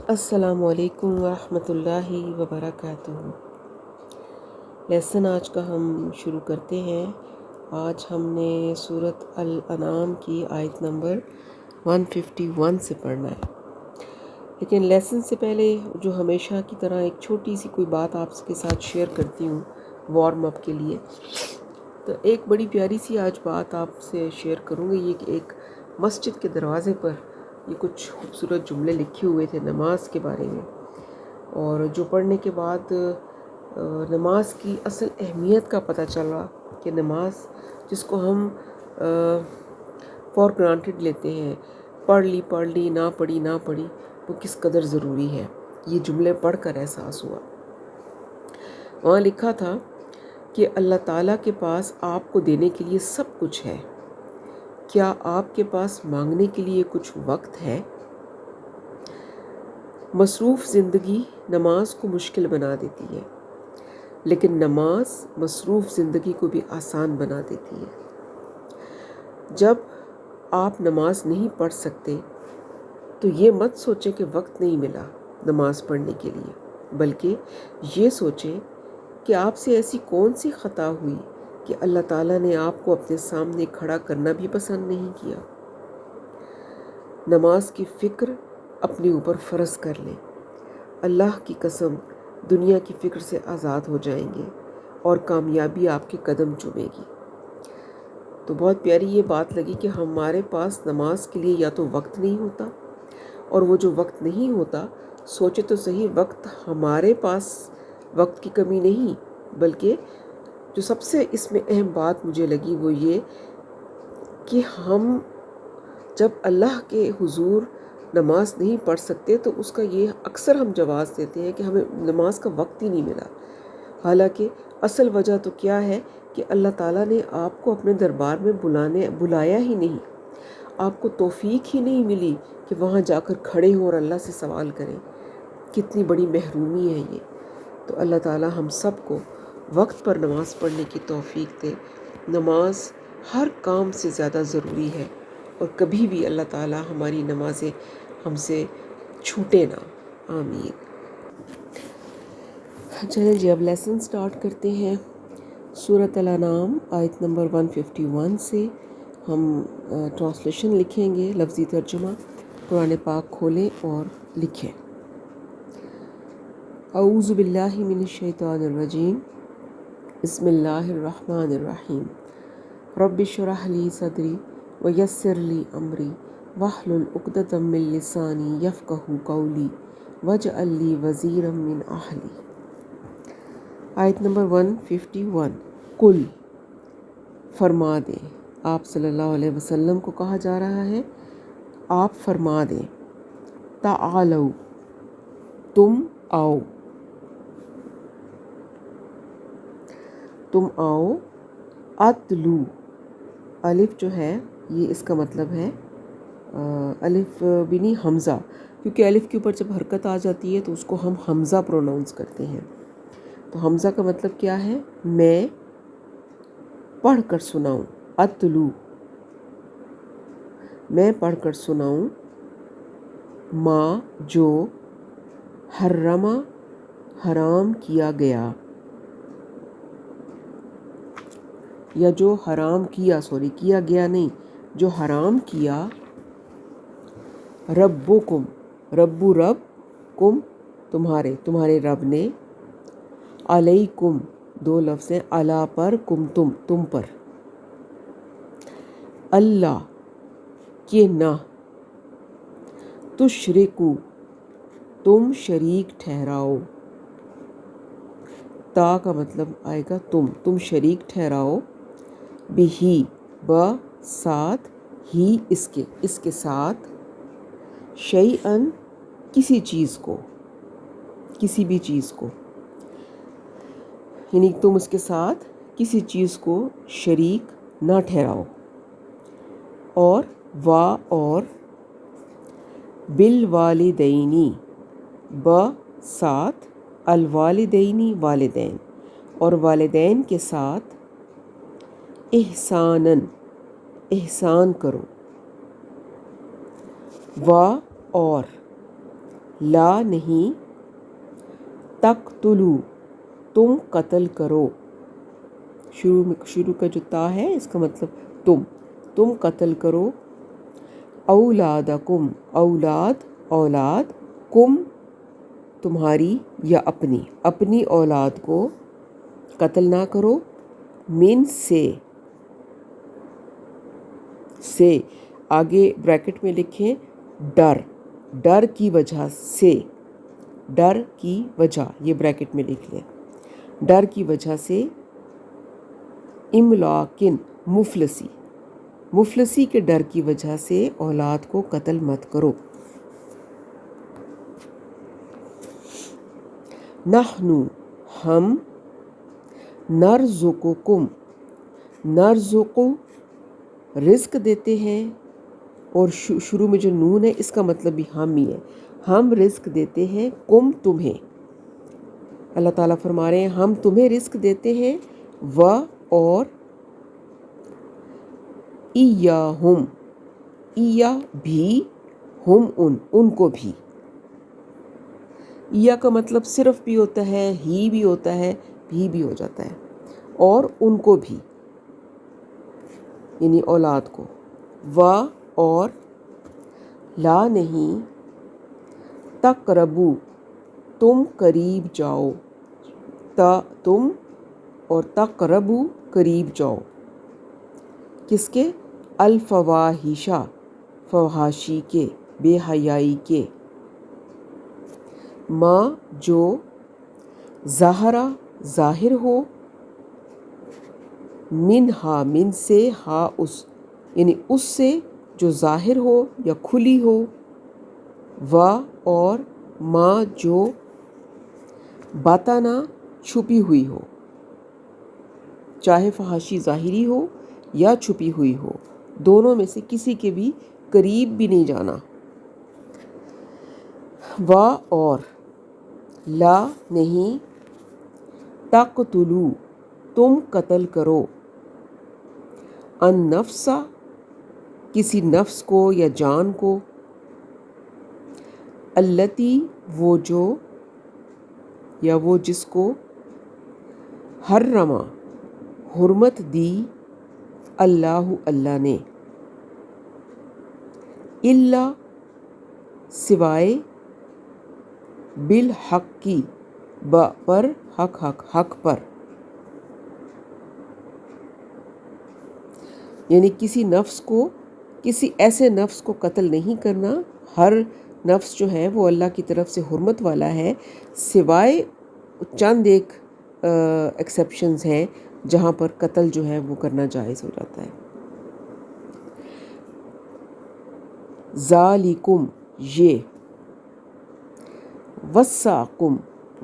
السلام علیکم ورحمۃ اللہ وبرکاتہ۔ لیسن آج کا ہم شروع کرتے ہیں۔ آج ہم نے سورۃ الانعام کی آیت نمبر 151 سے پڑھنا ہے، لیکن لیسن سے پہلے جو ہمیشہ کی طرح ایک چھوٹی سی کوئی بات آپ کے ساتھ شیئر کرتی ہوں وارم اپ کے لیے۔ تو ایک بڑی پیاری سی آج بات آپ سے شیئر کروں گی۔ یہ کہ ایک مسجد کے دروازے پر یہ کچھ خوبصورت جملے لکھے ہوئے تھے نماز کے بارے میں، اور جو پڑھنے کے بعد نماز کی اصل اہمیت کا پتہ چلا کہ نماز جس کو ہم فار گرانٹیڈ لیتے ہیں، پڑھ لی نہ پڑھی، وہ کس قدر ضروری ہے۔ یہ جملے پڑھ کر احساس ہوا۔ وہاں لکھا تھا کہ اللہ تعالیٰ کے پاس آپ کو دینے کے لیے سب کچھ ہے، کیا آپ کے پاس مانگنے کے لیے کچھ وقت ہے؟ مصروف زندگی نماز کو مشکل بنا دیتی ہے، لیکن نماز مصروف زندگی کو بھی آسان بنا دیتی ہے۔ جب آپ نماز نہیں پڑھ سکتے تو یہ مت سوچیں کہ وقت نہیں ملا نماز پڑھنے کے لیے، بلکہ یہ سوچیں کہ آپ سے ایسی کون سی خطا ہوئی کہ اللہ تعالیٰ نے آپ کو اپنے سامنے کھڑا کرنا بھی پسند نہیں کیا۔ نماز کی فکر اپنے اوپر فرض کر لیں۔ اللہ کی قسم دنیا کی فکر سے آزاد ہو جائیں گے اور کامیابی آپ کے قدم چومے گی۔ تو بہت پیاری یہ بات لگی کہ ہمارے پاس نماز کے لیے یا تو وقت نہیں ہوتا، اور وہ جو وقت نہیں ہوتا، سوچے تو صحیح، وقت ہمارے پاس وقت کی کمی نہیں، بلکہ جو سب سے اس میں اہم بات مجھے لگی وہ یہ کہ ہم جب اللہ کے حضور نماز نہیں پڑھ سکتے تو اس کا یہ اکثر ہم جواز دیتے ہیں کہ ہمیں نماز کا وقت ہی نہیں ملا، حالانکہ اصل وجہ تو کیا ہے کہ اللہ تعالیٰ نے آپ کو اپنے دربار میں بلایا ہی نہیں، آپ کو توفیق ہی نہیں ملی کہ وہاں جا کر کھڑے ہوں اور اللہ سے سوال کریں۔ کتنی بڑی محرومی ہے یہ۔ تو اللہ تعالیٰ ہم سب کو وقت پر نماز پڑھنے کی توفیق دے۔ نماز ہر کام سے زیادہ ضروری ہے، اور کبھی بھی اللہ تعالیٰ ہماری نمازیں ہم سے چھوٹے نہ۔ آمین۔ چلیں جی، اب لیسن سٹارٹ کرتے ہیں۔ سورۃ الانعام آیت نمبر 151 سے ہم ٹرانسلیشن لکھیں گے، لفظی ترجمہ۔ قرآن پاک کھولیں اور لکھیں۔ اعوذ باللہ من الشیطان الرجیم، بسم اللہ الرحمن الرحیم۔ رب اشرح لی صدری ویسر لی امری واحلل عقدۃ من لسانی یفقہوا قولی واجعل لی وزیرا من اہلی۔ آیت نمبر 151۔ قل، فرما دیں۔ آپ صلی اللہ علیہ وسلم کو کہا جا رہا ہے آپ فرما دیں۔ تعالوا، تم آؤ، تم آؤ۔ اتلو، الف جو ہے یہ اس کا مطلب ہے الف بھی نہیں، حمزہ، کیونکہ الف کے اوپر جب حرکت آ جاتی ہے تو اس کو ہم حمزہ پروناؤنس کرتے ہیں۔ تو حمزہ کا مطلب کیا ہے؟ میں پڑھ کر سناؤں۔ اتلو، میں پڑھ کر سناؤں۔ ما، جو، حرمہ، حرام کیا گیا، یا جو حرام کیا، کیا گیا نہیں، جو حرام کیا، ربکم، رب کم، تمہارے رب نے، علیکم، دو لفظ ہیں، علی پر، کم تم پر، اللہ کہ نہ، تشرکو، تم شریک ٹھہراؤ، تا کا مطلب آئے گا تم شریک ٹھہراؤ، بہی، ساتھ، ہی اس کے ساتھ، شیئن، کسی چیز کو، کسی بھی چیز کو، یعنی تم اس کے ساتھ کسی چیز کو شریک نہ ٹھہراؤ، اور بالوالدینی، ساتھ، الوالدینی، والدین، اور والدین کے ساتھ، احساناً، احسان کرو، اور لا نہیں، تقتلو تم قتل کرو، شروع کا جو تا ہے اس کا مطلب تم قتل کرو، اولادکم اولاد، کم تمہاری یا اپنی اولاد کو قتل نہ کرو، من سے آگے بریکٹ میں لکھیں ڈر کی وجہ سے، ڈر کی وجہ یہ بریکٹ میں لکھ لیں، ڈر کی وجہ سے، املاکن مفلسی کے ڈر کی وجہ سے اولاد کو قتل مت کرو، نحنو ہم، نرزقکم نرزقو رزق دیتے ہیں، اور شروع میں جو نون ہے اس کا مطلب بھی ہم ہی ہے، ہم رزق دیتے ہیں کم تمہیں، اللہ تعالیٰ فرما رہے ہیں ہم تمہیں رزق دیتے ہیں، و اور ایہم ایہ بھی، ہم ان کو بھی، ایہ کا مطلب صرف بھی ہوتا ہے، ہی بھی ہوتا ہے، بھی ہو جاتا ہے، اور ان کو بھی یعنی اولاد کو، و اور لا نہیں، تقربو تم قریب جاؤ، تم اور تقربو قریب جاؤ، کس کے؟ الفواحشہ فحاشی کے، بے حیائی کے، ما جو ظاہر ہو، من سے، اس یعنی اس سے جو ظاہر ہو یا کھلی ہو، و اور ما جو باتانا چھپی ہوئی ہو، چاہے فحاشی ظاہری ہو یا چھپی ہوئی ہو، دونوں میں سے کسی کے بھی قریب بھی نہیں جانا، و اور لا نہیں، تقتلو تم قتل کرو، النفس کسی نفس کو یا جان کو، التی وہ جو یا وہ جس کو، حرما حرمت دی، اللہ نے، الا سوائے، بالحق کی پر حق پر، یعنی کسی ایسے نفس کو قتل نہیں کرنا، ہر نفس جو ہے وہ اللہ کی طرف سے حرمت والا ہے، سوائے چند ایک ایکسیپشنز ہیں جہاں پر قتل جو ہے وہ کرنا جائز ہو جاتا ہے، ذالکم یہ، وصاکم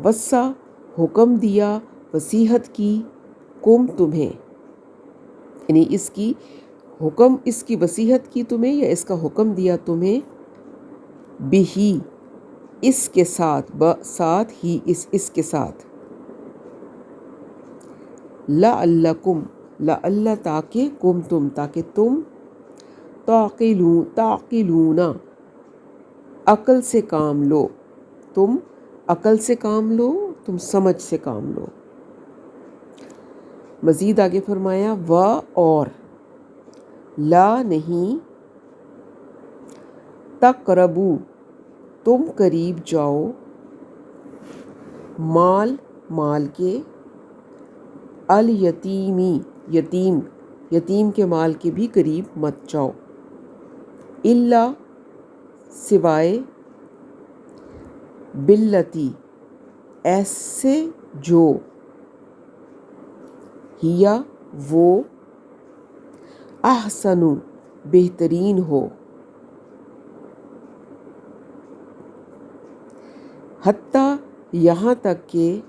وصا حکم دیا، وصیحت کی، کم تمہیں یعنی اس کی وصیحت کی تمہیں یا اس کا حکم دیا تمہیں، بہی اس کے ساتھ ہی اس کے ساتھ، لعل تاکہ تاکہ تم تعقلون عقل سے کام لو، تم سمجھ سے کام لو، مزید آگے فرمایا، و اور لا نہیں، تقربو تم قریب جاؤ، مال کے، الیتیمی یتیم کے مال کے بھی قریب مت جاؤ، الا سوائے، باللتی ایسے جو، ہیا وہ، احسن بہترین ہو، حتیٰ یہاں تک کہ،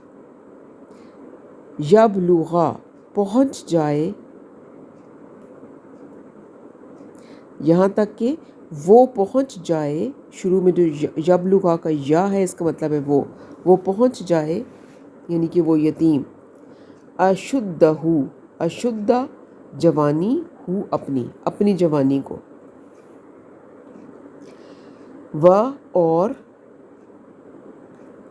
یبلغا پہنچ جائے، یہاں تک کہ وہ پہنچ جائے، شروع میں جو یبلغا کا یا ہے اس کا مطلب ہے وہ پہنچ جائے، یعنی کہ وہ یتیم، اشدہ جوانی ہو، اپنی جوانی کو، و اور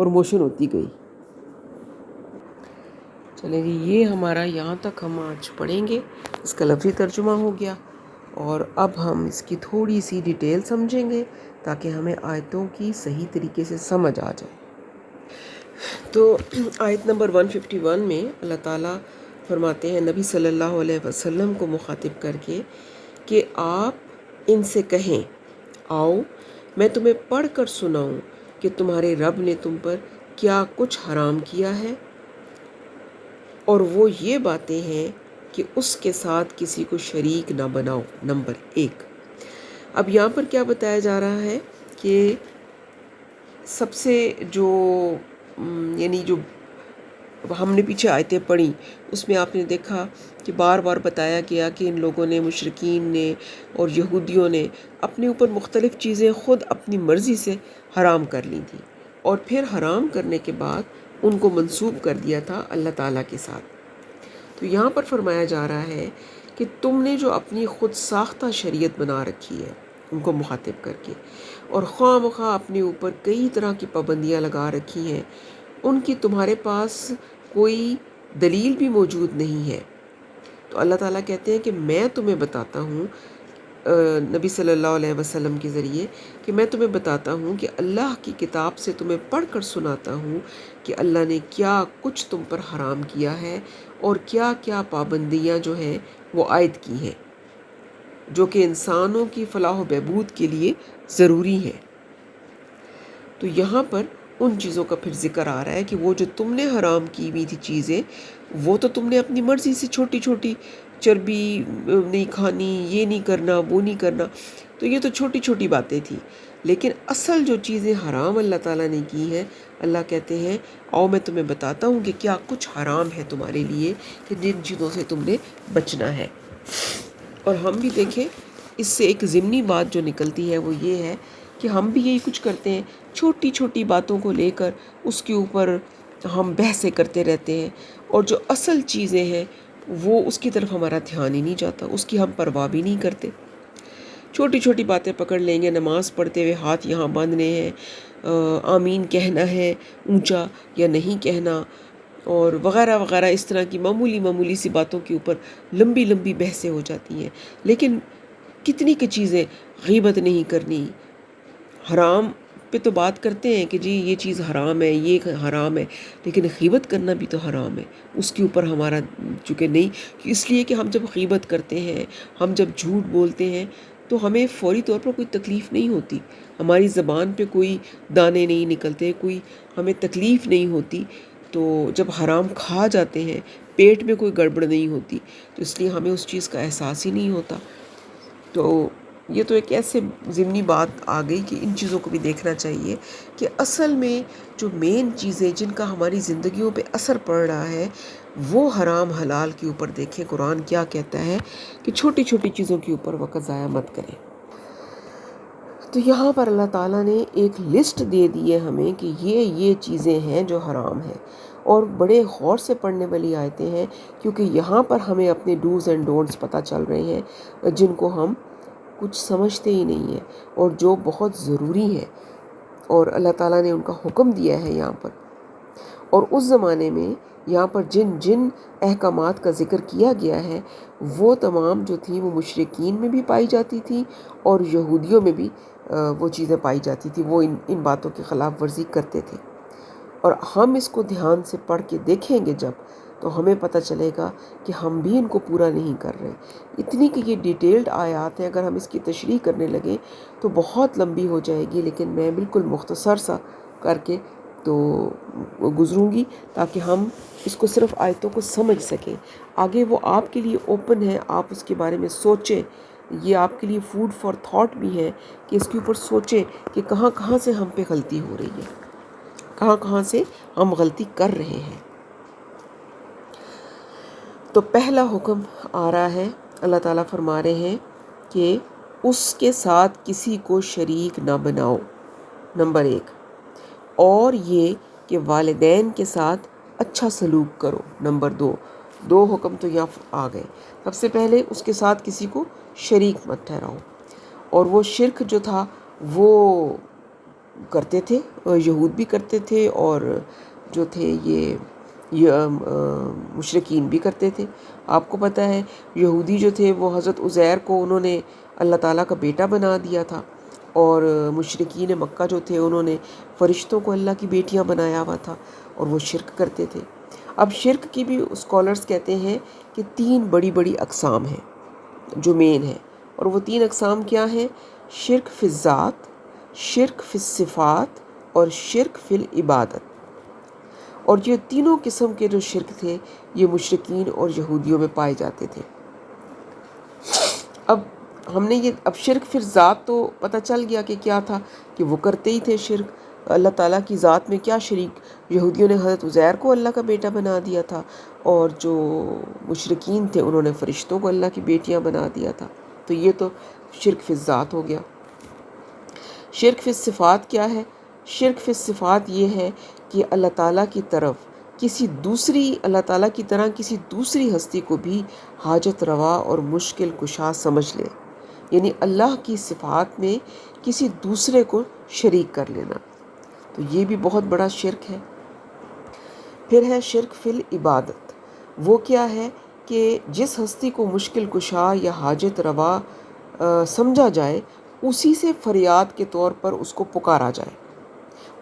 پروموشن ہوتی گئی۔ چلیں جی، یہ ہمارا یہاں تک ہم آج پڑھیں گے، اس کا لفظی ترجمہ ہو گیا، اور اب ہم اس کی تھوڑی سی ڈیٹیل سمجھیں گے تاکہ ہمیں آیتوں کی صحیح طریقے سے سمجھ آ جائے۔ تو آیت نمبر 151 میں اللہ تعالیٰ فرماتے ہیں نبی صلی اللہ علیہ وسلم کو مخاطب کر کے کہ آپ ان سے کہیں، آؤ میں تمہیں پڑھ کر سناؤں کہ تمہارے رب نے تم پر کیا کچھ حرام کیا ہے، اور وہ یہ باتیں ہیں کہ اس کے ساتھ کسی کو شریک نہ بناؤ۔ نمبر 1۔ اب یہاں پر کیا بتایا جا رہا ہے کہ سب سے جو یعنی جو ہم نے پیچھے آیتیں پڑھی اس میں آپ نے دیکھا کہ بار بار بتایا گیا کہ ان لوگوں نے، مشرکین نے اور یہودیوں نے اپنے اوپر مختلف چیزیں خود اپنی مرضی سے حرام کر لی تھیں، اور پھر حرام کرنے کے بعد ان کو منسوب کر دیا تھا اللہ تعالیٰ کے ساتھ۔ تو یہاں پر فرمایا جا رہا ہے کہ تم نے جو اپنی خود ساختہ شریعت بنا رکھی ہے، ان کو مخاطب کر کے، اور خواہ مخواہ اپنے اوپر کئی طرح کی پابندیاں لگا رکھی ہیں، ان کی تمہارے پاس کوئی دلیل بھی موجود نہیں ہے۔ تو اللہ تعالیٰ کہتے ہیں کہ میں تمہیں بتاتا ہوں نبی صلی اللہ علیہ وسلم کے ذریعے کہ میں تمہیں بتاتا ہوں کہ اللہ کی کتاب سے تمہیں پڑھ کر سناتا ہوں کہ اللہ نے کیا کچھ تم پر حرام کیا ہے، اور کیا کیا پابندیاں جو ہیں وہ عائد کی ہیں، جو کہ انسانوں کی فلاح و بہبود کے لیے ضروری ہے۔ تو یہاں پر ان چیزوں کا پھر ذکر آ رہا ہے کہ وہ جو تم نے حرام کی ہوئی تھی چیزیں، وہ تو تم نے اپنی مرضی سے چھوٹی چھوٹی، چربی نہیں کھانی، یہ نہیں کرنا، وہ نہیں کرنا، تو یہ تو چھوٹی چھوٹی باتیں تھیں، لیکن اصل جو چیزیں حرام اللہ تعالیٰ نے کی ہیں، اللہ کہتے ہیں آؤ میں تمہیں بتاتا ہوں کہ کیا کچھ حرام ہے تمہارے لیے، کہ جن چیزوں سے تم نے بچنا ہے۔ اور ہم بھی دیکھیں اس سے ایک ضمنی بات جو نکلتی ہے وہ یہ ہے کہ ہم بھی یہی کچھ کرتے ہیں، چھوٹی چھوٹی باتوں کو لے کر اس کے اوپر ہم بحثیں کرتے رہتے ہیں، اور جو اصل چیزیں ہیں وہ اس کی طرف ہمارا دھیان ہی نہیں جاتا، اس کی ہم پرواہ بھی نہیں کرتے۔ چھوٹی چھوٹی باتیں پکڑ لیں گے، نماز پڑھتے ہوئے ہاتھ یہاں باندھنے ہیں، آمین کہنا ہے اونچا یا نہیں کہنا، اور وغیرہ وغیرہ، اس طرح کی معمولی سی باتوں کے اوپر لمبی لمبی بحثیں ہو جاتی ہیں۔ لیکن کتنی کی چیزیں، غیبت نہیں کرنی، حرام پہ تو بات کرتے ہیں کہ جی یہ چیز حرام ہے، یہ حرام ہے، لیکن غیبت کرنا بھی تو حرام ہے، اس کے اوپر ہمارا چونکہ نہیں، اس لیے کہ ہم جب غیبت کرتے ہیں، ہم جب جھوٹ بولتے ہیں تو ہمیں فوری طور پر کوئی تکلیف نہیں ہوتی، ہماری زبان پہ کوئی دانے نہیں نکلتے، کوئی ہمیں تکلیف نہیں ہوتی، تو جب حرام کھا جاتے ہیں پیٹ میں کوئی گڑبڑ نہیں ہوتی، تو اس لیے ہمیں اس چیز کا احساس ہی نہیں ہوتا۔ تو یہ تو ایک ایسے ضمنی بات آ گئی کہ ان چیزوں کو بھی دیکھنا چاہیے کہ اصل میں جو مین چیزیں جن کا ہماری زندگیوں پہ اثر پڑ رہا ہے وہ حرام حلال کے اوپر دیکھیں قرآن کیا کہتا ہے کہ چھوٹی چھوٹی چیزوں کے اوپر وقت ضائع مت کریں۔ تو یہاں پر اللہ تعالیٰ نے ایک لسٹ دے دی ہے ہمیں کہ یہ چیزیں ہیں جو حرام ہیں، اور بڑے غور سے پڑھنے والی آیتیں ہیں، کیونکہ یہاں پر ہمیں اپنے ڈوز اینڈ ڈونٹس پتہ چل رہے ہیں جن کو ہم کچھ سمجھتے ہی نہیں ہیں اور جو بہت ضروری ہیں، اور اللہ تعالیٰ نے ان کا حکم دیا ہے یہاں پر۔ اور اس زمانے میں یہاں پر جن احکامات کا ذکر کیا گیا ہے وہ تمام جو تھیں وہ مشرکین میں بھی پائی جاتی تھی اور یہودیوں میں بھی وہ چیزیں پائی جاتی تھی، وہ ان باتوں کی خلاف ورزی کرتے تھے۔ اور ہم اس کو دھیان سے پڑھ کے دیکھیں گے جب، تو ہمیں پتہ چلے گا کہ ہم بھی ان کو پورا نہیں کر رہے۔ اتنی کہ یہ ڈیٹیلڈ آیات ہیں، اگر ہم اس کی تشریح کرنے لگیں تو بہت لمبی ہو جائے گی، لیکن میں بالکل مختصر سا کر کے تو گزروں گی تاکہ ہم اس کو صرف آیتوں کو سمجھ سکیں۔ آگے وہ آپ کے لیے اوپن ہے، آپ اس کے بارے میں سوچیں، یہ آپ کے لیے فوڈ فار تھاٹ بھی ہے کہ اس کے اوپر سوچیں کہ کہاں کہاں سے ہم پہ غلطی ہو رہی ہے، کہاں کہاں سے ہم غلطی کر رہے ہیں۔ تو پہلا حکم آ رہا ہے، اللہ تعالیٰ فرما رہے ہیں کہ اس کے ساتھ کسی کو شریک نہ بناؤ، نمبر 1، اور یہ کہ والدین کے ساتھ اچھا سلوک کرو، نمبر 2۔ دو حکم تو یہاں آ گئے۔ سب سے پہلے اس کے ساتھ کسی کو شریک مت ٹھہراؤ، اور وہ شرک جو تھا وہ کرتے تھے، یہود بھی کرتے تھے اور جو تھے یہ مشرکین بھی کرتے تھے۔ آپ کو پتہ ہے یہودی جو تھے وہ حضرت عزیر کو انہوں نے اللہ تعالیٰ کا بیٹا بنا دیا تھا، اور مشرکین مکہ جو تھے انہوں نے فرشتوں کو اللہ کی بیٹیاں بنایا ہوا تھا، اور وہ شرک کرتے تھے۔ اب شرک کی بھی اسکالرز کہتے ہیں کہ 3 بڑی بڑی اقسام ہیں جو مین ہیں، اور وہ 3 اقسام کیا ہیں؟ شرک فی الذات، شرک فی الصفات، اور شرک فی العبادت۔ اور یہ تینوں قسم کے جو شرک تھے یہ مشرکین اور یہودیوں میں پائے جاتے تھے۔ اب ہم نے اب شرک فی الذات تو پتہ چل گیا کہ کیا تھا، کہ وہ کرتے ہی تھے شرک اللہ تعالیٰ کی ذات میں کیا شریک۔ یہودیوں نے حضرت عزیر کو اللہ کا بیٹا بنا دیا تھا، اور جو مشرکین تھے انہوں نے فرشتوں کو اللہ کی بیٹیاں بنا دیا تھا۔ تو یہ تو شرک فی الذات ہو گیا۔ شرک فی الصفات کیا ہے؟ شرک فی الصفات یہ ہے کہ اللہ تعالیٰ کی طرف اللہ تعالیٰ کی طرح کسی دوسری ہستی کو بھی حاجت روا اور مشکل کشا سمجھ لے، یعنی اللہ کی صفات میں کسی دوسرے کو شریک کر لینا، تو یہ بھی بہت بڑا شرک ہے۔ پھر ہے شرک فی العبادت۔ وہ کیا ہے کہ جس ہستی کو مشکل کشا یا حاجت روا سمجھا جائے، اسی سے فریاد کے طور پر اس کو پکارا جائے،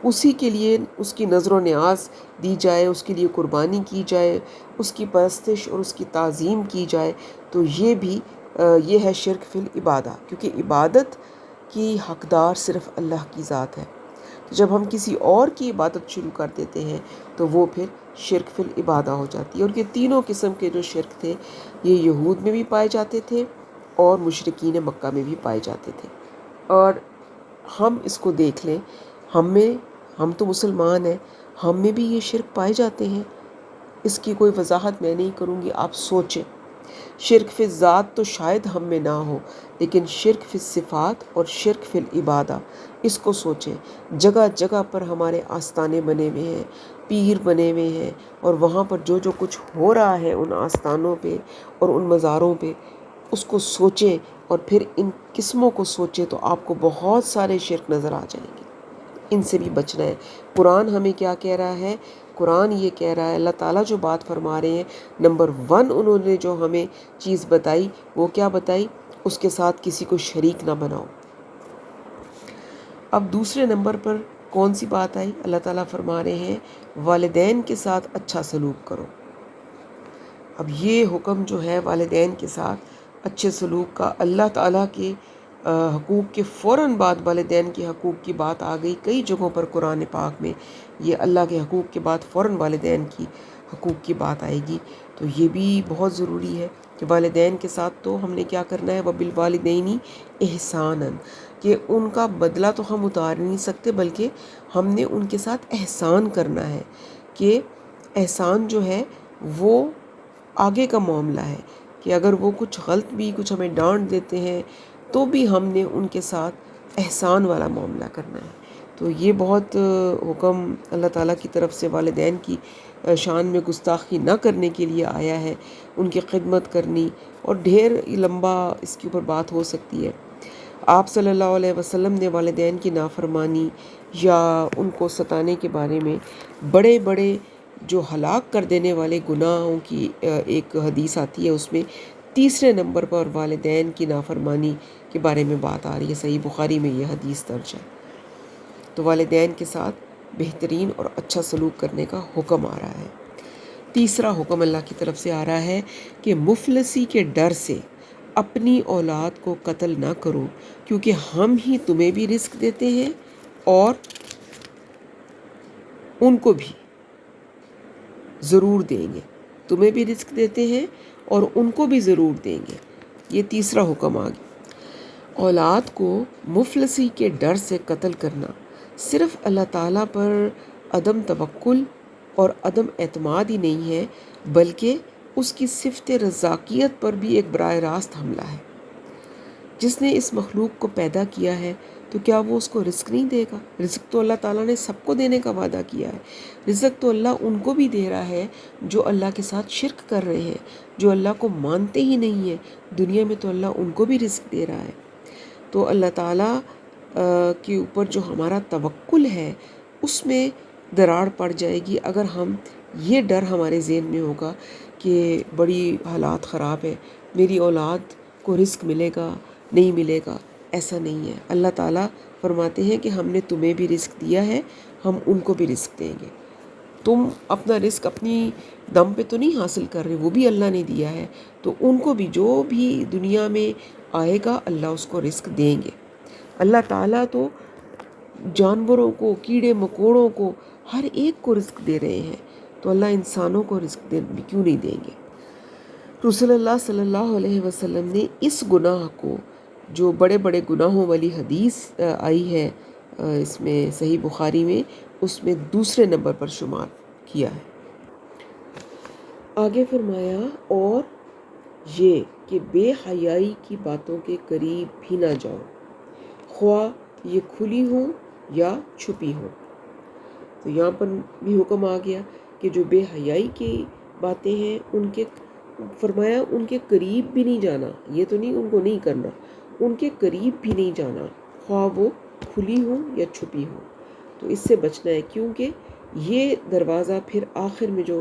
اسی کے لیے اس کی نظر و نیاز دی جائے، اس کے لیے قربانی کی جائے، اس کی پرستش اور اس کی تعظیم کی جائے، تو یہ ہے شرک فی العبادہ، کیونکہ عبادت کی حقدار صرف اللہ کی ذات ہے۔ تو جب ہم کسی اور کی عبادت شروع کر دیتے ہیں تو وہ پھر شرک فی العبادہ ہو جاتی ہے۔ اور یہ تینوں قسم کے جو شرک تھے یہ یہود میں بھی پائے جاتے تھے اور مشرکین مکہ میں بھی پائے جاتے تھے۔ اور ہم اس کو دیکھ لیں، ہم تو مسلمان ہیں، ہم میں بھی یہ شرک پائے جاتے ہیں۔ اس کی کوئی وضاحت میں نہیں کروں گی، آپ سوچیں۔ شرک فی الذات تو شاید ہم میں نہ ہو، لیکن شرک فی الصفات اور شرک فی العبادہ، اس کو سوچیں۔ جگہ جگہ پر ہمارے آستانے بنے ہوئے ہیں، پیر بنے ہوئے ہیں، اور وہاں پر جو کچھ ہو رہا ہے ان آستانوں پہ اور ان مزاروں پہ، اس کو سوچیں اور پھر ان قسموں کو سوچیں تو آپ کو بہت سارے شرک نظر آ جائیں گے۔ ان سے بھی بچنا ہے۔ قرآن ہمیں کیا کہہ رہا ہے؟ قرآن یہ کہہ رہا ہے، اللہ تعالیٰ جو بات فرما رہے ہیں، نمبر 1 انہوں نے جو ہمیں چیز بتائی وہ کیا بتائی؟ اس کے ساتھ کسی کو شریک نہ بناؤ۔ اب دوسرے نمبر پر کون سی بات آئی؟ اللہ تعالیٰ فرما رہے ہیں والدین کے ساتھ اچھا سلوک کرو۔ اب یہ حکم جو ہے والدین کے ساتھ اچھے سلوک کا، اللہ تعالیٰ کے حقوق کے فوراً بعد والدین کے حقوق کی بات آ گئی۔ کئی جگہوں پر قرآن پاک میں یہ اللہ کے حقوق کے بعد فوراً والدین کی حقوق کی بات آئے گی، تو یہ بھی بہت ضروری ہے کہ والدین کے ساتھ تو ہم نے کیا کرنا ہے؟ وَبِالْوَالِدَيْنِ احساناً، کہ ان کا بدلہ تو ہم اتار نہیں سکتے، بلکہ ہم نے ان کے ساتھ احسان کرنا ہے، کہ احسان جو ہے وہ آگے کا معاملہ ہے، کہ اگر وہ کچھ غلط بھی کچھ ہمیں ڈانٹ دیتے ہیں تو بھی ہم نے ان کے ساتھ احسان والا معاملہ کرنا ہے۔ تو یہ بہت حکم اللہ تعالیٰ کی طرف سے والدین کی شان میں گستاخی نہ کرنے کے لیے آیا ہے، ان کی خدمت کرنی، اور ڈھیر لمبا اس کے اوپر بات ہو سکتی ہے۔ آپ صلی اللہ علیہ وسلم نے والدین کی نافرمانی یا ان کو ستانے کے بارے میں بڑے بڑے جو ہلاک کر دینے والے گناہوں کی ایک حدیث آتی ہے، اس میں تیسرے نمبر پر والدین کی نافرمانی کے بارے میں بات آ رہی ہے۔ صحیح بخاری میں یہ حدیث درج ہے۔ تو والدین کے ساتھ بہترین اور اچھا سلوک کرنے کا حکم آ رہا ہے۔ تیسرا حکم اللہ کی طرف سے آ رہا ہے کہ مفلسی کے ڈر سے اپنی اولاد کو قتل نہ کرو، کیونکہ ہم ہی تمہیں بھی رزق دیتے ہیں اور ان کو بھی ضرور دیں گے۔ تمہیں بھی رزق دیتے ہیں اور ان کو بھی ضرور دیں گے۔ یہ تیسرا حکم آ گیا۔ اولاد کو مفلسی کے ڈر سے قتل کرنا صرف اللہ تعالیٰ پر عدم توکل اور عدم اعتماد ہی نہیں ہے، بلکہ اس کی صفت رزاقیت پر بھی ایک براہ راست حملہ ہے۔ جس نے اس مخلوق کو پیدا کیا ہے تو کیا وہ اس کو رزق نہیں دے گا؟ رزق تو اللہ تعالیٰ نے سب کو دینے کا وعدہ کیا ہے۔ رزق تو اللہ ان کو بھی دے رہا ہے جو اللہ کے ساتھ شرک کر رہے ہیں، جو اللہ کو مانتے ہی نہیں ہیں۔ دنیا میں تو اللہ ان کو بھی رزق دے رہا ہے۔ تو اللہ تعالیٰ کے اوپر جو ہمارا توکل ہے اس میں دراڑ پڑ جائے گی اگر ہم یہ ڈر ہمارے ذہن میں ہوگا کہ بڑی حالات خراب ہے، میری اولاد کو رزق ملے گا نہیں ملے گا۔ ایسا نہیں ہے، اللہ تعالیٰ فرماتے ہیں کہ ہم نے تمہیں بھی رزق دیا ہے، ہم ان کو بھی رزق دیں گے۔ تم اپنا رزق اپنی دم پہ تو نہیں حاصل کر رہے، وہ بھی اللہ نے دیا ہے، تو ان کو بھی جو بھی دنیا میں آئے گا اللہ اس کو رزق دیں گے۔ اللہ تعالیٰ تو جانوروں کو، کیڑے مکوڑوں کو، ہر ایک کو رزق دے رہے ہیں، تو اللہ انسانوں کو رزق کیوں نہیں دیں گے؟ رسول اللہ صلی اللہ علیہ وسلم نے اس گناہ کو، جو بڑے بڑے گناہوں والی حدیث آئی ہے اس میں صحیح بخاری میں، اس میں دوسرے نمبر پر شمار کیا ہے۔ آگے فرمایا، اور یہ کہ بے حیائی کی باتوں کے قریب بھی نہ جاؤ، خواہ یہ کھلی ہوں یا چھپی ہوں۔ تو یہاں پر بھی حکم آ گیا کہ جو بے حیائی کی باتیں ہیں ان کے، فرمایا ان کے قریب بھی نہیں جانا، یہ تو نہیں ان کو نہیں کرنا، ان کے قریب بھی نہیں جانا، خواہ وہ کھلی ہوں یا چھپی ہوں۔ تو اس سے بچنا ہے، کیونکہ یہ دروازہ پھر آخر میں جو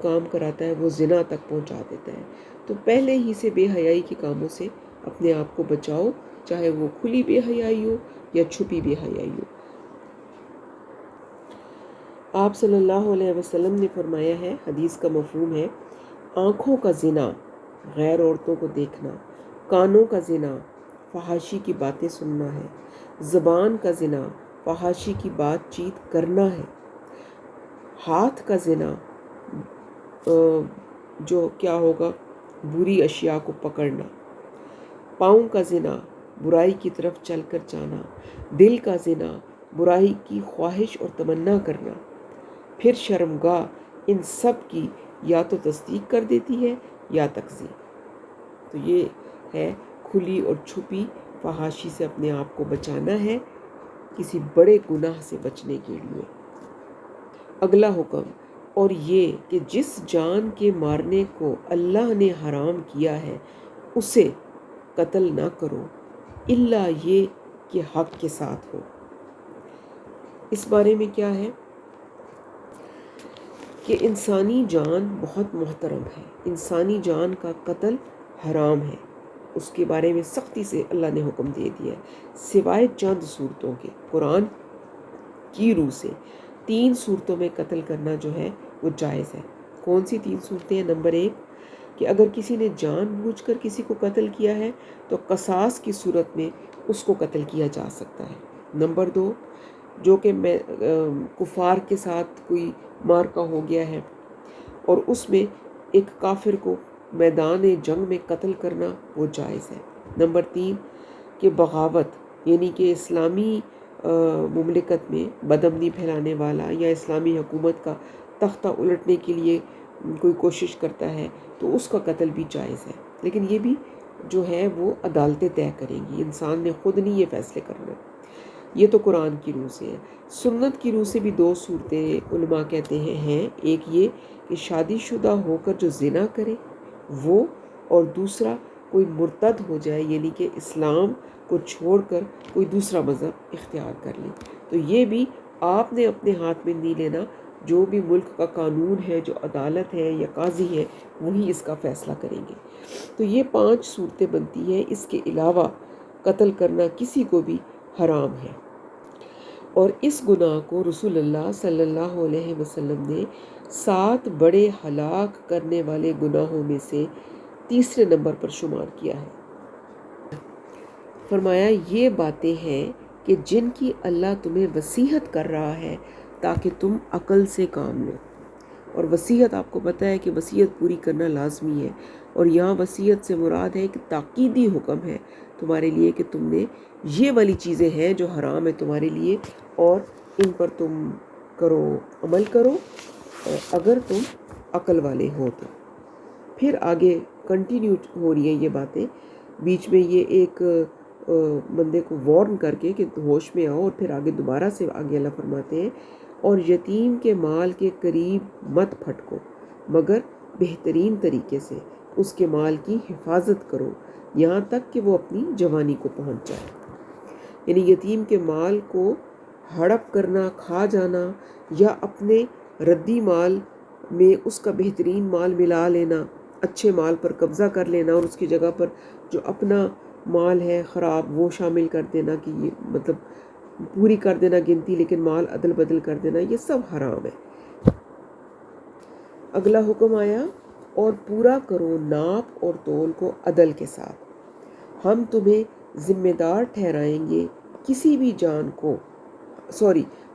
کام کراتا ہے وہ زنا تک پہنچا دیتا ہے۔ تو پہلے ہی سے بے حیائی کے کاموں سے اپنے آپ کو بچاؤ، چاہے وہ کھلی بے حیائی ہو یا چھپی بے حیائی ہو۔ آپ صلی اللہ علیہ وسلم نے فرمایا ہے، حدیث کا مفہوم ہے، آنکھوں کا زنا غیر عورتوں کو دیکھنا، کانوں کا زنا فحاشی کی باتیں سننا ہے، زبان کا زنا فحاشی کی بات چیت کرنا ہے، ہاتھ کا زنا جو کیا ہوگا، بری اشیاء کو پکڑنا، پاؤں کا زنا برائی کی طرف چل کر جانا، دل کا زنا برائی کی خواہش اور تمنا کرنا، پھر شرمگاہ ان سب کی یا تو تصدیق کر دیتی ہے یا تکذیب۔ تو یہ ہے کھلی اور چھپی فحاشی سے اپنے آپ کو بچانا ہے، کسی بڑے گناہ سے بچنے کے لیے۔ اگلا حکم، اور یہ کہ جس جان کے مارنے کو اللہ نے حرام کیا ہے اسے قتل نہ کرو، الا یہ کہ حق کے ساتھ ہو۔ اس بارے میں کیا ہے کہ انسانی جان بہت محترم ہے، انسانی جان کا قتل حرام ہے، اس کے بارے میں سختی سے اللہ نے حکم دے دیا ہے، سوائے چند صورتوں کے۔ قرآن کی روح سے 3 صورتوں میں قتل کرنا جو ہے وہ جائز ہے۔ کون سی 3 صورتیں ہیں؟ نمبر 1 کہ اگر کسی نے جان بوجھ کر کسی کو قتل کیا ہے تو قصاص کی صورت میں اس کو قتل کیا جا سکتا ہے۔ نمبر 2 جو کہ کفار کے ساتھ کوئی مارکا ہو گیا ہے اور اس میں ایک کافر کو میدان جنگ میں قتل کرنا، وہ جائز ہے۔ نمبر 3 کہ بغاوت، یعنی کہ اسلامی مملکت میں بدامنی پھیلانے والا یا اسلامی حکومت کا تختہ الٹنے کے لیے کوئی کوشش کرتا ہے تو اس کا قتل بھی جائز ہے، لیکن یہ بھی جو ہے وہ عدالتیں طے کریں گی، انسان نے خود نہیں یہ فیصلے کرنا۔ یہ تو قرآن کی روح سے ہے۔ سنت کی روح سے بھی 2 صورتیں علماء کہتے ہیں، ایک یہ کہ شادی شدہ ہو کر جو زنا کرے وہ، اور دوسرا کوئی مرتد ہو جائے، یعنی کہ اسلام کو چھوڑ کر کوئی دوسرا مذہب اختیار کر لے، تو یہ بھی آپ نے اپنے ہاتھ میں نہیں لینا، جو بھی ملک کا قانون ہے، جو عدالت ہے یا قاضی ہے، وہی اس کا فیصلہ کریں گے۔ تو یہ 5 صورتیں بنتی ہیں، اس کے علاوہ قتل کرنا کسی کو بھی حرام ہے۔ اور اس گناہ کو رسول اللہ صلی اللہ علیہ وسلم نے 7 بڑے ہلاک کرنے والے گناہوں میں سے تیسرے نمبر پر شمار کیا ہے۔ فرمایا یہ باتیں ہیں کہ جن کی اللہ تمہیں وصیت کر رہا ہے تاکہ تم عقل سے کام لو۔ اور وصیت آپ کو پتہ ہے کہ وصیت پوری کرنا لازمی ہے، اور یہاں وصیت سے مراد ہے کہ تاکیدی حکم ہے تمہارے لیے کہ تم نے یہ والی چیزیں ہیں جو حرام ہے تمہارے لیے، اور ان پر تم کرو، عمل کرو، اگر تم عقل والے ہو تو۔ پھر آگے کنٹینیو ہو رہی ہیں یہ باتیں، بیچ میں یہ ایک بندے کو وارن کر کے کہ ہوش میں آؤ، اور پھر آگے دوبارہ سے آگے اللہ فرماتے ہیں، اور یتیم کے مال کے قریب مت پھٹکو مگر بہترین طریقے سے اس کے مال کی حفاظت کرو یہاں تک کہ وہ اپنی جوانی کو پہنچ جائے۔ یعنی یتیم کے مال کو ہڑپ کرنا، کھا جانا، یا اپنے ردی مال میں اس کا بہترین مال ملا لینا، اچھے مال پر قبضہ کر لینا اور اس کی جگہ پر جو اپنا مال ہے خراب وہ شامل کر دینا، کہ یہ مطلب پوری کر دینا گنتی لیکن مال عدل بدل کر دینا، یہ سب حرام ہے۔ اگلا حکم آیا، اور پورا کرو ناپ اور تول کو عدل کے ساتھ، ہم تمہیں ذمہ دار ٹھہرائیں گے کسی بھی جان کو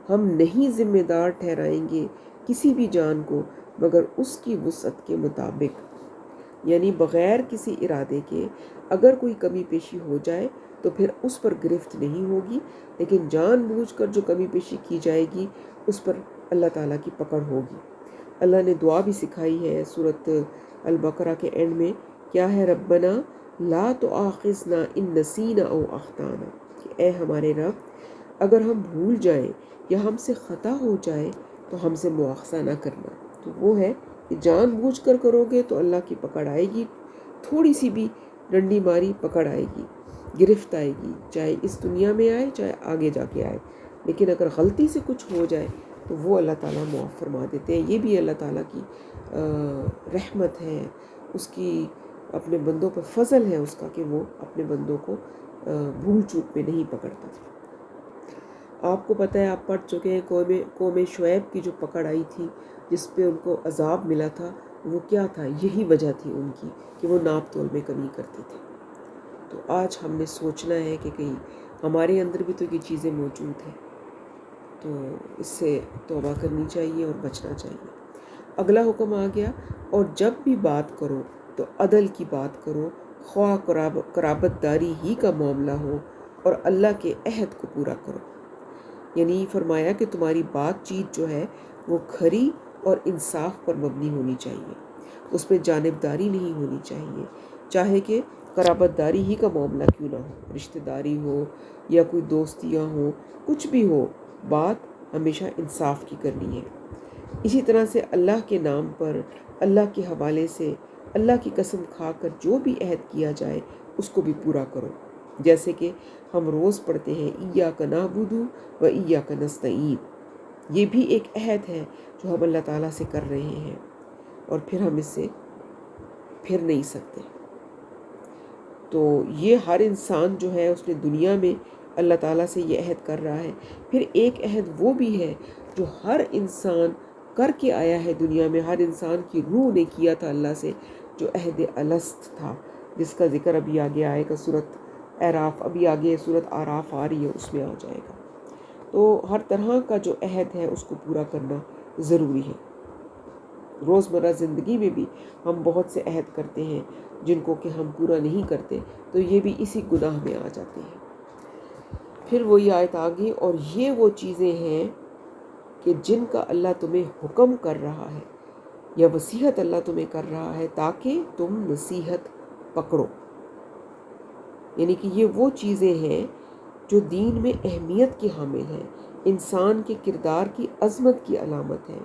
ہم نہیں ذمہ دار ٹھہرائیں گے کسی بھی جان کو مگر اس کی وسعت کے مطابق، یعنی بغیر کسی ارادے کے اگر کوئی کمی پیشی ہو جائے تو پھر اس پر گرفت نہیں ہوگی، لیکن جان بوجھ کر جو کمی پیشی کی جائے گی اس پر اللہ تعالیٰ کی پکڑ ہوگی۔ اللہ نے دعا بھی سکھائی ہے سورۃ البقرہ کے اینڈ میں، کیا ہے؟ ربنا لا تؤاخذنا ان نسینا او اخطانا، کہ اے ہمارے رب اگر ہم بھول جائیں یا ہم سے خطا ہو جائے تو ہم سے مواخذہ نہ کرنا۔ تو وہ ہے کہ جان بوجھ کر کرو گے تو اللہ کی پکڑ آئے گی، تھوڑی سی بھی ڈنڈی ماری پکڑ آئے گی، گرفت آئے گی، چاہے اس دنیا میں آئے چاہے آگے جا کے آئے۔ لیکن اگر غلطی سے کچھ ہو جائے تو وہ اللہ تعالیٰ معاف فرما دیتے ہیں۔ یہ بھی اللہ تعالیٰ کی رحمت ہے، اس کی اپنے بندوں پر فضل ہے اس کا، کہ وہ اپنے بندوں کو بھول چوک میں نہیں پکڑتا۔ آپ کو پتہ ہے، آپ پڑھ چکے ہیں قوم شعیب کی جو پکڑ آئی تھی، جس پہ ان کو عذاب ملا تھا، وہ کیا تھا؟ یہی وجہ تھی ان کی کہ وہ ناپ تول میں کمی کرتے تھے۔ تو آج ہم نے سوچنا ہے کہ کہیں ہمارے اندر بھی تو یہ چیزیں موجود ہیں، تو اس سے توبہ کرنی چاہیے اور بچنا چاہیے۔ اگلا حکم آ گیا، اور جب بھی بات کرو تو عدل کی بات کرو، خواہ قرابت داری ہی کا معاملہ ہو، اور اللہ کے عہد کو پورا کرو۔ یعنی فرمایا کہ تمہاری بات چیت جو ہے وہ کھری اور انصاف پر مبنی ہونی چاہیے، اس پہ جانبداری نہیں ہونی چاہیے، چاہے کہ قرابت داری ہی کا معاملہ کیوں نہ ہو، رشتہ داری ہو یا کوئی دوستیاں ہوں، کچھ بھی ہو، بات ہمیشہ انصاف کی کرنی ہے۔ اسی طرح سے اللہ کے نام پر، اللہ کے حوالے سے، اللہ کی قسم کھا کر جو بھی عہد کیا جائے اس کو بھی پورا کرو۔ جیسے کہ ہم روز پڑھتے ہیں ایاک نعبد و ایاک نستعین، یہ بھی ایک عہد ہے جو ہم اللہ تعالیٰ سے کر رہے ہیں، اور پھر ہم اس سے پھر نہیں سکتے۔ تو یہ ہر انسان جو ہے اس نے دنیا میں اللہ تعالیٰ سے یہ عہد کر رہا ہے۔ پھر ایک عہد وہ بھی ہے جو ہر انسان کر کے آیا ہے دنیا میں، ہر انسان کی روح نے کیا تھا اللہ سے، جو عہد الست تھا، جس کا ذکر ابھی آگے آئے گا سورۃ اعراف، ابھی آگے سورۃ اعراف آ رہی ہے، اس میں آ جائے گا۔ تو ہر طرح کا جو عہد ہے اس کو پورا کرنا ضروری ہے۔ روزمرہ زندگی میں بھی ہم بہت سے عہد کرتے ہیں جن کو کہ ہم پورا نہیں کرتے، تو یہ بھی اسی گناہ میں آ جاتے ہیں۔ پھر وہی آیت آگے، اور یہ وہ چیزیں ہیں کہ جن کا اللہ تمہیں حکم کر رہا ہے یا وصیت اللہ تمہیں کر رہا ہے تاکہ تم نصیحت پکڑو۔ یعنی کہ یہ وہ چیزیں ہیں جو دین میں اہمیت کی حامل ہیں، انسان کے کردار کی عظمت کی علامت ہیں،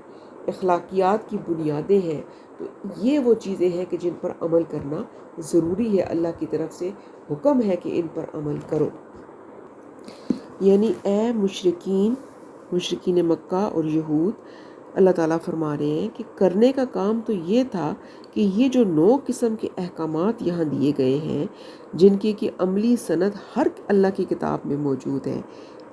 اخلاقیات کی بنیادیں ہیں۔ تو یہ وہ چیزیں ہیں کہ جن پر عمل کرنا ضروری ہے، اللہ کی طرف سے حکم ہے کہ ان پر عمل کرو۔ یعنی اے مشرکین مکہ اور یہود، اللہ تعالیٰ فرما رہے ہیں کہ کرنے کا کام تو یہ تھا کہ یہ جو 9 قسم کے احکامات یہاں دیے گئے ہیں، جن کی کہ عملی سند ہر اللہ کی کتاب میں موجود ہے،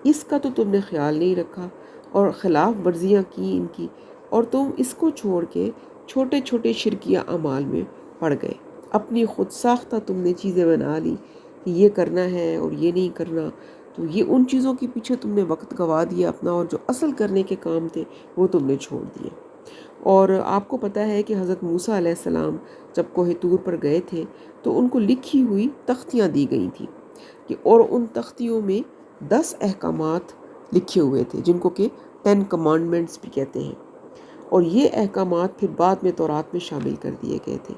اس کا تو تم نے خیال نہیں رکھا اور خلاف ورزیاں کی ان کی، اور تم اس کو چھوڑ کے چھوٹے چھوٹے شرکیہ اعمال میں پڑ گئے۔ اپنی خود ساختہ تم نے چیزیں بنا لی کہ یہ کرنا ہے اور یہ نہیں کرنا، تو یہ ان چیزوں کے پیچھے تم نے وقت گوا دیا اپنا، اور جو اصل کرنے کے کام تھے وہ تم نے چھوڑ دیے۔ اور آپ کو پتہ ہے کہ حضرت موسیٰ علیہ السلام جب کوہ طور پر گئے تھے تو ان کو لکھی ہوئی تختیاں دی گئی تھیں، کہ اور ان تختیوں میں 10 احکامات لکھے ہوئے تھے جن کو کہ 10 کمانڈمنٹس بھی کہتے ہیں، اور یہ احکامات پھر بعد میں تورات میں شامل کر دیے گئے تھے۔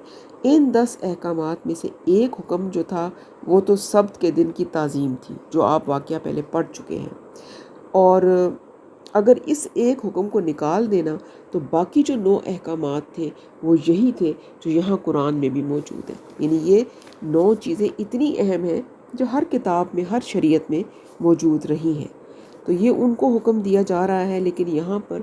ان 10 احکامات میں سے ایک حکم جو تھا وہ تو سبت کے دن کی تعظیم تھی، جو آپ واقعہ پہلے پڑھ چکے ہیں، اور اگر اس ایک حکم کو نکال دینا تو باقی جو 9 احکامات تھے وہ یہی تھے جو یہاں قرآن میں بھی موجود ہیں۔ یعنی یہ 9 چیزیں اتنی اہم ہیں جو ہر کتاب میں، ہر شریعت میں موجود رہی ہیں۔ تو یہ ان کو حکم دیا جا رہا ہے، لیکن یہاں پر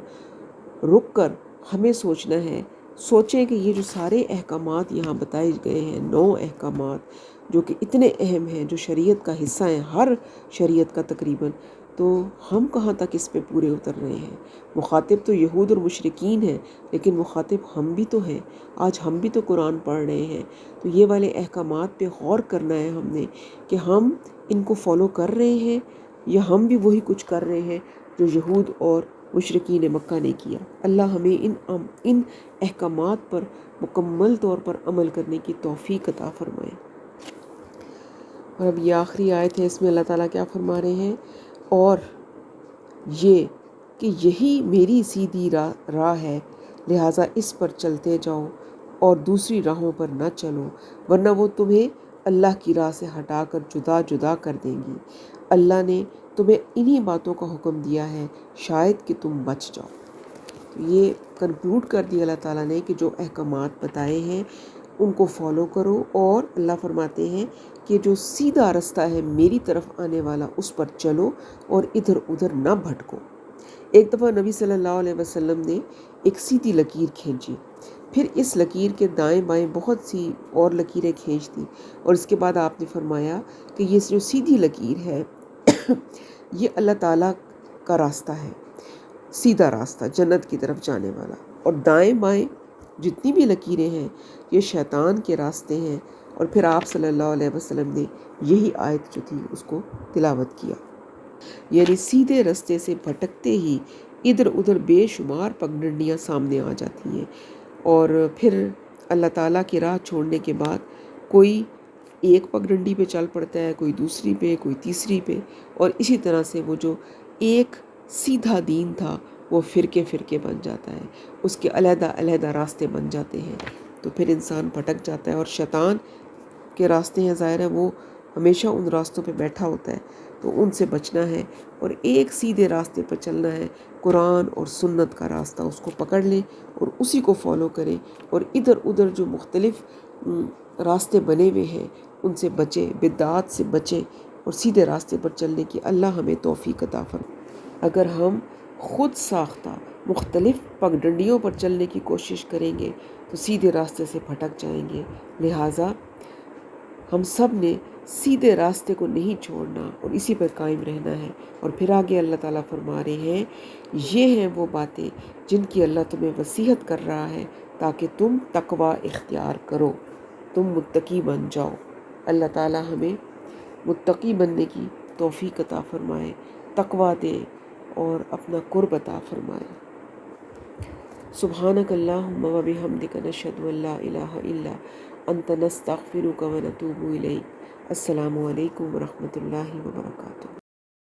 رک کر ہمیں سوچنا ہے، سوچیں کہ یہ جو سارے احکامات یہاں بتائے گئے ہیں، 9 احکامات جو کہ اتنے اہم ہیں، جو شریعت کا حصہ ہیں، ہر شریعت کا تقریباً، تو ہم کہاں تک اس پہ پورے اتر رہے ہیں؟ مخاطب تو یہود اور مشرکین ہیں، لیکن مخاطب ہم بھی تو ہیں۔ آج ہم بھی تو قرآن پڑھ رہے ہیں، تو یہ والے احکامات پہ غور کرنا ہے ہم نے کہ ہم ان کو فالو کر رہے ہیں یا ہم بھی وہی کچھ کر رہے ہیں جو یہود اور مشرکین مکہ نے کیا۔ اللہ ہمیں ان احکامات پر مکمل طور پر عمل کرنے کی توفیق عطا فرمائے۔ اور اب یہ آخری آیت ہے، اس میں اللہ تعالیٰ کیا فرما رہے ہیں؟ اور یہ کہ یہی میری سیدھی راہ ہے، لہٰذا اس پر چلتے جاؤ اور دوسری راہوں پر نہ چلو، ورنہ وہ تمہیں اللہ کی راہ سے ہٹا کر جدا جدا کر دیں گی۔ اللہ نے تمہیں انہی باتوں کا حکم دیا ہے، شاید کہ تم بچ جاؤ۔ تو یہ کنکلوڈ کر دیا اللہ تعالیٰ نے کہ جو احکامات بتائے ہیں ان کو فالو کرو، اور اللہ فرماتے ہیں کہ جو سیدھا رستہ ہے میری طرف آنے والا، اس پر چلو اور ادھر ادھر نہ بھٹکو۔ ایک دفعہ نبی صلی اللہ علیہ وسلم نے ایک سیدھی لکیر کھینچی، پھر اس لکیر کے دائیں بائیں بہت سی اور لکیریں کھینچ دیں، اور اس کے بعد آپ نے فرمایا کہ یہ جو سیدھی لکیر ہے یہ اللہ تعالیٰ کا راستہ ہے، سیدھا راستہ جنت کی طرف جانے والا، اور دائیں بائیں جتنی بھی لکیریں ہیں یہ شیطان کے راستے ہیں۔ اور پھر آپ صلی اللہ علیہ وسلم نے یہی آیت جو تھی اس کو تلاوت کیا، یعنی سیدھے راستے سے بھٹکتے ہی ادھر ادھر بے شمار پگڈنڈیاں سامنے آ جاتی ہیں، اور پھر اللہ تعالیٰ کی راہ چھوڑنے کے بعد کوئی ایک پگڈنڈی پہ چل پڑتا ہے، کوئی دوسری پہ، کوئی تیسری پہ، اور اسی طرح سے وہ جو ایک سیدھا دین تھا وہ فرقے فرقے بن جاتا ہے، اس کے علیحدہ علیحدہ راستے بن جاتے ہیں، تو پھر انسان بھٹک جاتا ہے۔ اور شیطان کے راستے ہیں، ظاہر ہے وہ ہمیشہ ان راستوں پہ بیٹھا ہوتا ہے، تو ان سے بچنا ہے اور ایک سیدھے راستے پر چلنا ہے، قرآن اور سنت کا راستہ، اس کو پکڑ لیں اور اسی کو فالو کریں، اور ادھر ادھر جو مختلف راستے بنے ہوئے ہیں ان سے بچیں، بدعات سے بچیں اور سیدھے راستے پر چلنے کی اللہ ہمیں توفیق عطا فرمائے۔ اگر ہم خود ساختہ مختلف پگڈنڈیوں پر چلنے کی کوشش کریں گے تو سیدھے راستے سے بھٹک جائیں گے، لہٰذا ہم سب نے سیدھے راستے کو نہیں چھوڑنا اور اسی پر قائم رہنا ہے۔ اور پھر آگے اللہ تعالیٰ فرما رہے ہیں، یہ ہیں وہ باتیں جن کی اللہ تمہیں وصیت کر رہا ہے تاکہ تم تقوی اختیار کرو، تم متقی بن جاؤ۔ اللہ تعالیٰ ہمیں متقی بننے کی توفیق عطا فرمائے، تقوی دے اور اپنا قرب عطا فرمائے۔ سبحانک اللہم و بحمدک نشہد ان لا الہ الا انت نستغفرک و نتوب الیک۔ السلام علیکم ورحمۃ اللہ وبرکاتہ۔